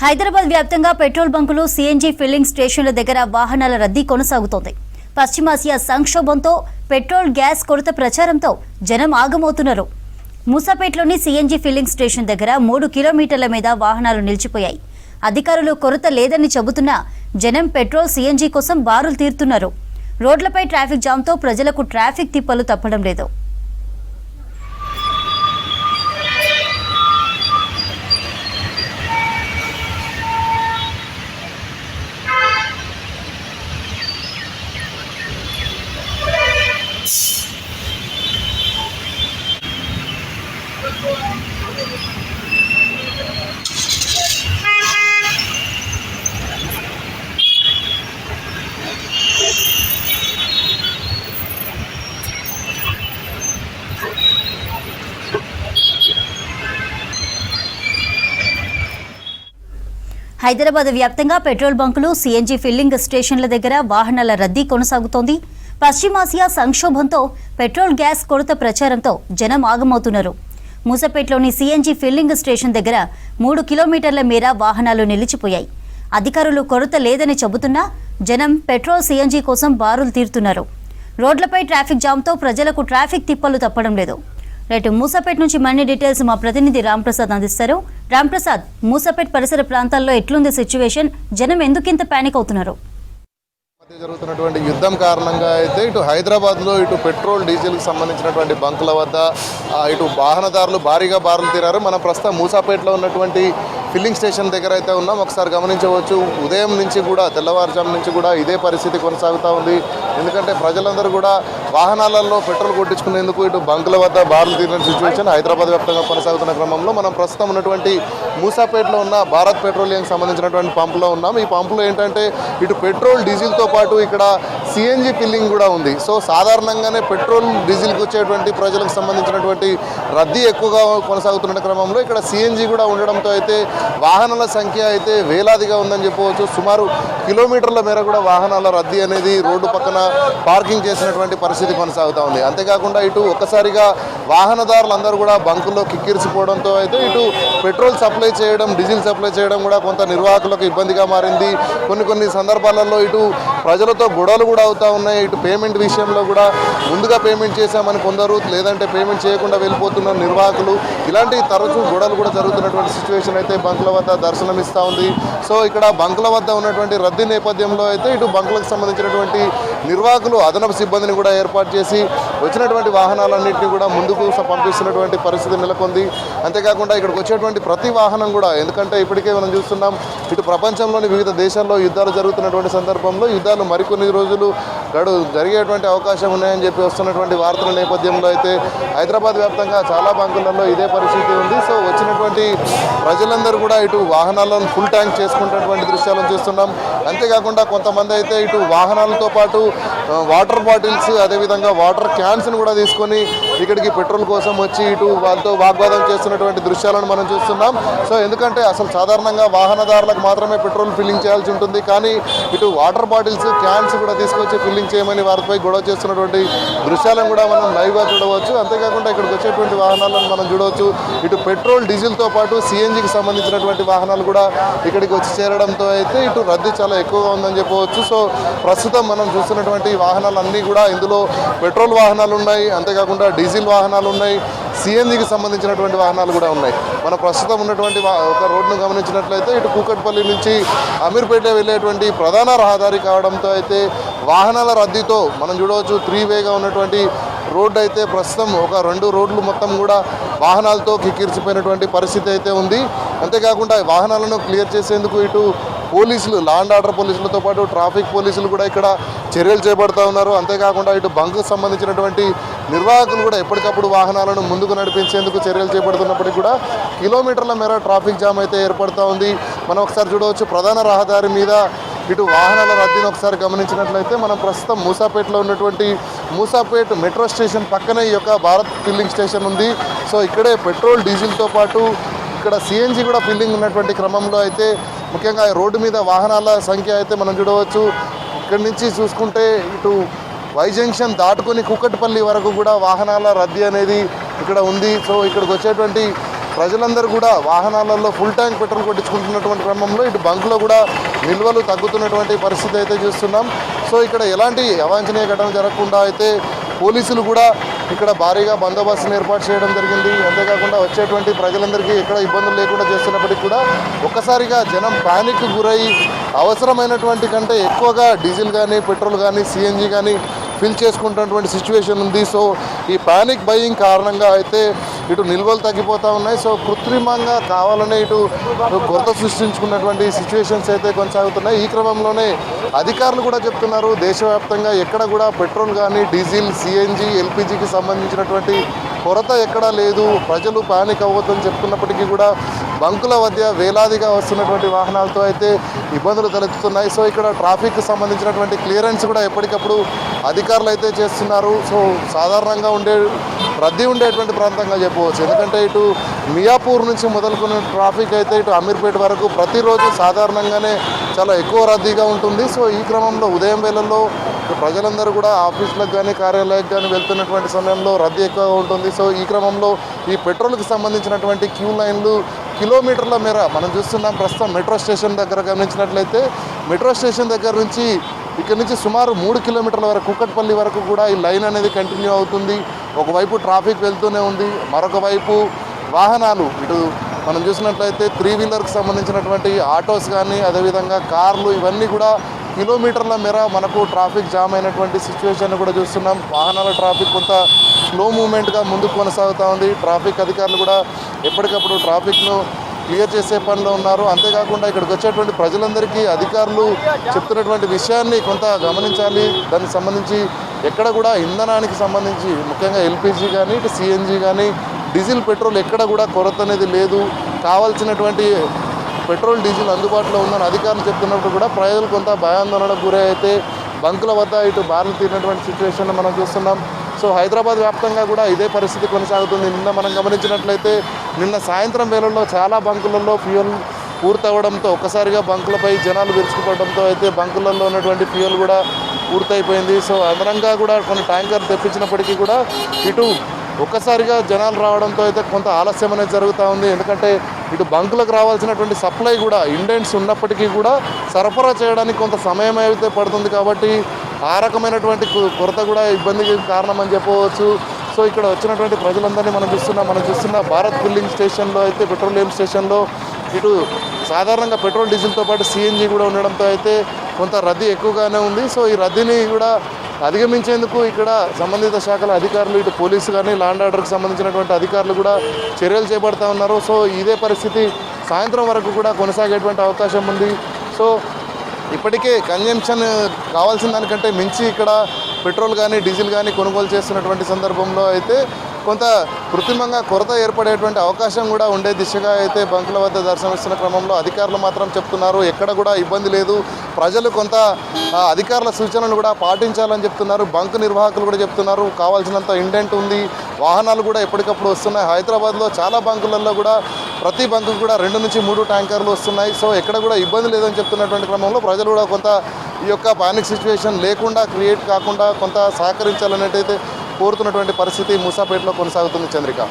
హైదరాబాద్ వ్యాప్తంగా petrol బంకులు CNG filling స్టేషన్ల దగ్గర వాహనాల రద్దీ కొనసాగుతోంది. పశ్చిమాసియా సంక్షోభంతో పెట్రోల్ గ్యాస్ కొరత ప్రచారంతో జనం ఆగమవుతున్నారు. మూసాపేటలోని సీఎన్జీ ఫిల్లింగ్ స్టేషన్ దగ్గర 3 కిలోమీటర్ల మీద వాహనాలు నిలిచిపోయాయి. అధికారులు కొరత లేదని చెబుతున్నా జనం పెట్రోల్ సీఎన్జీ కోసం బారులు తీరుతున్నారు. రోడ్లపై ట్రాఫిక్ జామ్తో ప్రజలకు ట్రాఫిక్ తిప్పలు తప్పడం లేదు. హైదరాబాద్ వ్యాప్తంగా పెట్రోల్ బంకులు సీఎన్జీ ఫిల్లింగ్ స్టేషన్ల దగ్గర వాహనాల రద్దీ కొనసాగుతోంది. పశ్చిమాసియా సంక్షోభంతో పెట్రోల్ గ్యాస్ కొరత ప్రచారంతో జనం ఆగమవుతున్నారు. మూసాపేటలోని సీఎన్జీ ఫిల్లింగ్ స్టేషన్ దగ్గర 3 కిలోమీటర్ల మేర వాహనాలు నిలిచిపోయాయి. అధికారులు కొరత లేదని చెబుతున్నా జనం పెట్రోల్ సీఎన్జీ కోసం బారులు తీరుతున్నారు. రోడ్లపై ట్రాఫిక్ జామ్తో ప్రజలకు ట్రాఫిక్ తిప్పలు తప్పడం లేదు. రైట్, మూసాపేట నుంచి మరిన్ని డీటెయిల్స్ మా ప్రతినిధి రాంప్రసాద్ అందిస్తారు. రాంప్రసాద్, మూసాపేట పరిసర ప్రాంతాల్లో ఎట్లుంది సిచ్యువేషన్? జనం ఎందుకింత పానిక్ అవుతున్నారు? జరుగుతున్నటువంటి యుద్ధం కారణంగా అయితే ఇటు హైదరాబాద్లో ఇటు పెట్రోల్ డీజిల్కి సంబంధించినటువంటి బంకుల వద్ద ఇటు వాహనదారులు భారీగా బారులు తీరారు. మనం ప్రస్తుతం మూసాపేటలో ఉన్నటువంటి ఫిల్లింగ్ స్టేషన్ దగ్గర అయితే ఉన్నాం. ఒకసారి గమనించవచ్చు, ఉదయం నుంచి కూడా తెల్లవారుజాము నుంచి కూడా ఇదే పరిస్థితి కొనసాగుతూ ఉంది. ఎందుకంటే ప్రజలందరూ కూడా వాహనాలలో పెట్రోల్ కొట్టించుకునేందుకు ఇటు బంకుల వద్ద బారులు తీరిన సిచ్యువేషన్ హైదరాబాద్ వ్యాప్తంగా కొనసాగుతున్న క్రమంలో మనం ప్రస్తుతం ఉన్నటువంటి మూసాపేటలో ఉన్న భారత్ పెట్రోలియంకి సంబంధించినటువంటి పంపులో ఉన్నాం. ఈ పంపులో ఏంటంటే ఇటు పెట్రోల్ డీజిల్తో పాటు ఇక్కడ సిఎన్జి ఫిల్లింగ్ కూడా ఉంది. సో సాధారణంగానే పెట్రోల్ డీజిల్కి వచ్చేటువంటి ప్రజలకు సంబంధించినటువంటి రద్దీ ఎక్కువగా కొనసాగుతున్న క్రమంలో ఇక్కడ సిఎన్జి కూడా ఉండడంతో అయితే వాహనాల సంఖ్య అయితే వేలాదిగా ఉందని చెప్పవచ్చు. సుమారు కిలోమీటర్ల మేర కూడా వాహనాల రద్దీ అనేది రోడ్డు పక్కన పార్కింగ్ చేసినటువంటి పరిస్థితి కొనసాగుతూ ఉంది. అంతేకాకుండా ఇటు ఒక్కసారిగా వాహనదారులందరూ కూడా బంకుల్లో కిక్కిరిసిపోవడంతో అయితే ఇటు పెట్రోల్ సప్లై చేయడం, డీజిల్ సప్లై చేయడం కూడా కొంత నిర్వాహకులకు ఇబ్బందిగా మారింది. కొన్ని సందర్భాలలో ఇటు ప్రజలతో గొడవలు కూడా అవుతూ ఉన్నాయి. ఇటు పేమెంట్ విషయంలో కూడా ముందుగా పేమెంట్ చేశామని కొందరు, లేదంటే పేమెంట్ చేయకుండా వెళ్ళిపోతున్న నిర్వాహకులు, ఇలాంటి తరచూ గొడవలు కూడా జరుగుతున్నటువంటి సిచ్యువేషన్ అయితే బంకుల వద్ద దర్శనమిస్తూ ఉంది. సో ఇక్కడ బంకుల వద్ద ఉన్నటువంటి రద్దీ నేపథ్యంలో అయితే ఇటు బంకులకు సంబంధించినటువంటి నిర్వాహకులు అదనపు సిబ్బందిని కూడా ఏర్పాటు చేసి వచ్చినటువంటి వాహనాలన్నింటినీ కూడా ముందుకు పంపిస్తున్నటువంటి పరిస్థితి నెలకొంది. అంతేకాకుండా ఇక్కడికి వచ్చేటువంటి ప్రతి వాహనం కూడా, ఎందుకంటే ఇప్పటికే మనం చూస్తున్నాం ఇటు ప్రపంచంలోని వివిధ దేశాల్లో యుద్ధాలు జరుగుతున్నటువంటి సందర్భంలో యుద్ధాలు మరికొన్ని రోజులు జరిగేటువంటి అవకాశం ఉన్నాయని చెప్పి వస్తున్నటువంటి వార్తల నేపథ్యంలో అయితే హైదరాబాద్ వ్యాప్తంగా చాలా బంకులలో ఇదే పరిస్థితి ఉంది. సో వచ్చినటువంటి ప్రజలందరూ కూడా ఇటు వాహనాలను ఫుల్ ట్యాంక్ చేసుకున్నటువంటి దృశ్యాలను చూస్తున్నాం. అంతేకాకుండా కొంతమంది అయితే ఇటు వాహనాలతో పాటు వాటర్ బాటిల్స్, అదేవిధంగా వాటర్ క్యాన్స్ను కూడా తీసుకొని ఇక్కడికి పెట్రోల్ కోసం వచ్చి ఇటు వాళ్ళతో వాగ్వాదం చేస్తున్నటువంటి దృశ్యాలను మనం చూస్తున్నాం. సో ఎందుకంటే అసలు సాధారణంగా వాహనదారులకు మాత్రమే పెట్రోల్ ఫిల్లింగ్ చేయాల్సి ఉంటుంది, కానీ ఇటు వాటర్ బాటిల్స్, క్యాన్స్ కూడా తీసుకొచ్చి ఫిల్లింగ్ చేయమని వారిపై గొడవ చేస్తున్నటువంటి దృశ్యాలను కూడా మనం లైవ్గా చూడవచ్చు. అంతేకాకుండా ఇక్కడికి వచ్చేటువంటి వాహనాలను మనం చూడవచ్చు. ఇటు పెట్రోల్, డీజిల్తో పాటు సిఎన్జికి సంబంధించినటువంటి వాహనాలు కూడా ఇక్కడికి వచ్చి చేరడంతో అయితే ఇటు రద్దీ చాలా ఎక్కువగా ఉందని చెప్పవచ్చు. సో ప్రస్తుతం మనం చూస్తున్నటువంటి వాహనాలన్నీ కూడా, ఇందులో పెట్రోల్ వాహనాలు ఉన్నాయి, అంతేకాకుండా డీజిల్ వాహనాలు ఉన్నాయి, సిఎన్జికి సంబంధించినటువంటి వాహనాలు కూడా ఉన్నాయి. మనం ప్రస్తుతం ఉన్నటువంటి ఒక రోడ్ను గమనించినట్లయితే ఇటు కూకట్పల్లి నుంచి అమీర్పేట వెళ్ళేటువంటి ప్రధాన రహదారి కావడంతో అయితే వాహనాల రద్దీతో మనం చూడవచ్చు 3 వేగా ఉన్నటువంటి రోడ్డు అయితే ప్రస్తుతం ఒక 2 రోడ్లు మొత్తం కూడా వాహనాలతో కిక్కిరిసిపోయినటువంటి పరిస్థితి అయితే ఉంది. అంతేకాకుండా వాహనాలను క్లియర్ చేసేందుకు ఇటు పోలీసులు, లా అండ్ ఆర్డర్ పోలీసులతో పాటు ట్రాఫిక్ పోలీసులు కూడా ఇక్కడ చర్యలు చేపడుతూ ఉన్నారు. అంతేకాకుండా ఇటు బంకుకు సంబంధించినటువంటి నిర్వాహకులు కూడా ఎప్పటికప్పుడు వాహనాలను ముందుకు నడిపించేందుకు చర్యలు చేపడుతున్నప్పటికీ కూడా కిలోమీటర్ల మేర ట్రాఫిక్ జామ్ అయితే ఏర్పడుతూ ఉంది. మనం ఒకసారి చూడవచ్చు, ప్రధాన రహదారి మీద ఇటు వాహనాల రద్దీని ఒకసారి గమనించినట్లయితే మనం ప్రస్తుతం మూసాపేటలో ఉన్నటువంటి మూసాపేట్ మెట్రో స్టేషన్ పక్కనే ఈ యొక్క భారత్ ఫిల్లింగ్ స్టేషన్ ఉంది. సో ఇక్కడే పెట్రోల్, డీజిల్తో పాటు ఇక్కడ సిఎన్జి కూడా ఫిల్లింగ్ ఉన్నటువంటి క్రమంలో అయితే ముఖ్యంగా రోడ్డు మీద వాహనాల సంఖ్య అయితే మనం చూడవచ్చు. ఇక్కడి నుంచి చూసుకుంటే ఇటు వై జంక్షన్ దాటుకొని కూకట్పల్లి వరకు కూడా వాహనాల రద్దీ అనేది ఇక్కడ ఉంది. సో ఇక్కడికి వచ్చేటువంటి ప్రజలందరూ కూడా వాహనాలలో ఫుల్ ట్యాంక్ పెట్రోల్ కొట్టించుకుంటున్నటువంటి క్రమంలో ఇటు బంకులో కూడా నిల్వలు తగ్గుతున్నటువంటి పరిస్థితి అయితే చూస్తున్నాం. సో ఇక్కడ ఎలాంటి అవాంఛనీయ ఘటన జరగకుండా అయితే పోలీసులు కూడా ఇక్కడ భారీగా బందోబస్తును ఏర్పాటు చేయడం జరిగింది. అంతేకాకుండా వచ్చేటువంటి ప్రజలందరికీ ఎక్కడ ఇబ్బందులు లేకుండా చేస్తున్నప్పటికీ కూడా ఒక్కసారిగా జనం ప్యానిక్ గురై అవసరమైనటువంటి కంటే ఎక్కువగా డీజిల్ కానీ పెట్రోల్ కానీ సిఎన్జి కానీ ఫిల్ చేసుకుంటున్నటువంటి సిచ్యువేషన్ ఉంది. సో ఈ ప్యానిక్ బయింగ్ కారణంగా అయితే ఇటు నిల్వలు తగ్గిపోతూ ఉన్నాయి. సో కృత్రిమంగా కావాలనే ఇటు కొరత సృష్టించుకున్నటువంటి సిచ్యువేషన్స్ అయితే కొనసాగుతున్నాయి. ఈ క్రమంలోనే అధికారులు కూడా చెప్తున్నారు దేశవ్యాప్తంగా ఎక్కడ కూడా పెట్రోల్ కానీ డీజిల్ సిఎన్జి ఎల్పిజికి సంబంధించినటువంటి కొరత ఎక్కడా లేదు, ప్రజలు పానిక్ అవ్వద్దని చెప్తున్నప్పటికీ కూడా బంకుల మధ్య వేలాదిగా వస్తున్నటువంటి వాహనాలతో అయితే ఇబ్బందులు తలెత్తుతున్నాయి. సో ఇక్కడ ట్రాఫిక్ సంబంధించినటువంటి క్లియరెన్స్ కూడా ఎప్పటికప్పుడు అధికారులు అయితే చేస్తున్నారు. సో సాధారణంగా రద్దీ ఉండేటువంటి ప్రాంతంగా చెప్పవచ్చు. ఎందుకంటే ఇటు మియాపూర్ నుంచి మొదలుకున్న ట్రాఫిక్ అయితే ఇటు అమీర్పేట వరకు ప్రతిరోజు సాధారణంగానే చాలా ఎక్కువ రద్దీగా ఉంటుంది. సో ఈ క్రమంలో ఉదయం వేళల్లో ప్రజలందరూ కూడా ఆఫీసులకు కానీ కార్యాలయాలకు కానీ వెళ్తున్నటువంటి సమయంలో రద్దీ ఎక్కువగా ఉంటుంది. సో ఈ క్రమంలో ఈ పెట్రోల్కి సంబంధించినటువంటి క్యూ లైన్లు కిలోమీటర్ల మేర మనం చూస్తున్నాం. ప్రస్తుతం మెట్రో స్టేషన్ దగ్గర గమనించినట్లయితే మెట్రో స్టేషన్ దగ్గర నుంచి ఇక్కడ నుంచి సుమారు 3 కిలోమీటర్ల వరకు కుక్కట్పల్లి వరకు కూడా ఈ లైన్ అనేది కంటిన్యూ అవుతుంది. ఒకవైపు ట్రాఫిక్ వెళ్తూనే ఉంది, మరొక వైపు వాహనాలు ఇటు మనం చూసినట్లయితే 3 వీలర్కి సంబంధించినటువంటి ఆటోస్ కానీ అదేవిధంగా కార్లు ఇవన్నీ కూడా కిలోమీటర్ల మేర మనకు ట్రాఫిక్ జామ్ అయినటువంటి సిచ్యువేషన్ కూడా చూస్తున్నాం. వాహనాల ట్రాఫిక్ కొంత స్లో మూవ్మెంట్గా ముందుకు కొనసాగుతూ ఉంది. ట్రాఫిక్ అధికారులు కూడా ఎప్పటికప్పుడు ట్రాఫిక్ను క్లియర్ చేసే పనిలో ఉన్నారు. అంతేకాకుండా ఇక్కడికి వచ్చేటువంటి ప్రజలందరికీ అధికారులు చెప్తున్నటువంటి విషయాన్ని కొంత గమనించాలి. దానికి సంబంధించి ఎక్కడ కూడా ఇంధనానికి సంబంధించి ముఖ్యంగా ఎల్పిజి కానీ ఇటు సిఎన్జి కానీ డీజిల్ పెట్రోల్ ఎక్కడ కూడా కొరత అనేది లేదు, కావాల్సినటువంటి పెట్రోల్ డీజిల్ అందుబాటులో ఉందని అధికారులు చెప్తున్నప్పుడు కూడా ప్రజలు కొంత భయాందోళనకు గురై అయితే బంకుల వద్ద ఇటు బార్లు తీరినటువంటి సిచ్యువేషన్ మనం చూస్తున్నాం. సో హైదరాబాద్ వ్యాప్తంగా కూడా ఇదే పరిస్థితి కొనసాగుతుంది. నిన్న మనం గమనించినట్లయితే నిన్న సాయంత్రం వేళల్లో చాలా బంకులలో ఫ్యూయల్ పూర్తవడంతో ఒక్కసారిగా బంకులపై జనాలు విరుచుకుపడడంతో అయితే బంకులలో ఉన్నటువంటి ఫ్యూయల్ కూడా పూర్తయిపోయింది. సో అదనంగా కూడా కొన్ని ట్యాంకర్లు తెప్పించినప్పటికీ కూడా ఇటు ఒక్కసారిగా జనాలు రావడంతో అయితే కొంత ఆలస్యం అనేది జరుగుతూ ఉంది. ఎందుకంటే ఇటు బంకులకు రావాల్సినటువంటి సప్లై కూడా ఇండెంట్స్ ఉన్నప్పటికీ కూడా సరఫరా చేయడానికి కొంత సమయం అయితే పడుతుంది. కాబట్టి ఆ రకమైనటువంటి కొరత కూడా ఇబ్బందికి కారణమని చెప్పవచ్చు. సో ఇక్కడ వచ్చినటువంటి ప్రజలందరినీ మనం చూస్తున్న భారత్ ఫిల్లింగ్ స్టేషన్లో అయితే పెట్రోలియం స్టేషన్లో ఇటు సాధారణంగా పెట్రోల్ డీజిల్తో పాటు సిఎన్జి కూడా ఉండడంతో అయితే కొంత రద్దీ ఎక్కువగానే ఉంది. సో ఈ రద్దీని కూడా అధిగమించేందుకు ఇక్కడ సంబంధిత శాఖల అధికారులు ఇటు పోలీసు కానీ ల్యాండ్ ఆర్డర్కి సంబంధించినటువంటి అధికారులు కూడా చర్యలు చేపడుతూ ఉన్నారు. సో ఇదే పరిస్థితి సాయంత్రం వరకు కూడా కొనసాగేటువంటి అవకాశం ఉంది. సో ఇప్పటికే కన్జంప్షన్ కావాల్సిన దానికంటే మించి ఇక్కడ పెట్రోల్ కానీ డీజిల్ కానీ కొనుగోలు చేస్తున్నటువంటి సందర్భంలో అయితే కొంత కృత్రిమంగా కొరత ఏర్పడేటువంటి అవకాశం కూడా ఉండే దిశగా అయితే బంకుల వద్ద దర్శనమిస్తున్న క్రమంలో అధికారులు మాత్రం చెప్తున్నారు ఎక్కడ కూడా ఇబ్బంది లేదు, ప్రజలు కొంత అధికారుల సూచనలు కూడా పాటించాలని చెప్తున్నారు. బంకు నిర్వాహకులు కూడా చెప్తున్నారు కావాల్సినంత ఇండెంట్ ఉంది, వాహనాలు కూడా ఎప్పటికప్పుడు వస్తున్నాయి. హైదరాబాద్లో చాలా బంకులలో కూడా ప్రతి బంకు కూడా 2 నుంచి 3 ట్యాంకర్లు వస్తున్నాయి. సో ఎక్కడ కూడా ఇబ్బంది లేదని చెప్తున్నటువంటి క్రమంలో ప్రజలు కూడా కొంత ఈ యొక్క పానిక్ సిచ్యువేషన్ లేకుండా క్రియేట్ కాకుండా కొంత సహకరించాలనేటైతే కోరుతున్నటువంటి పరిస్థితి మూసాపేటలో కొనసాగుతుంది. చంద్రిక.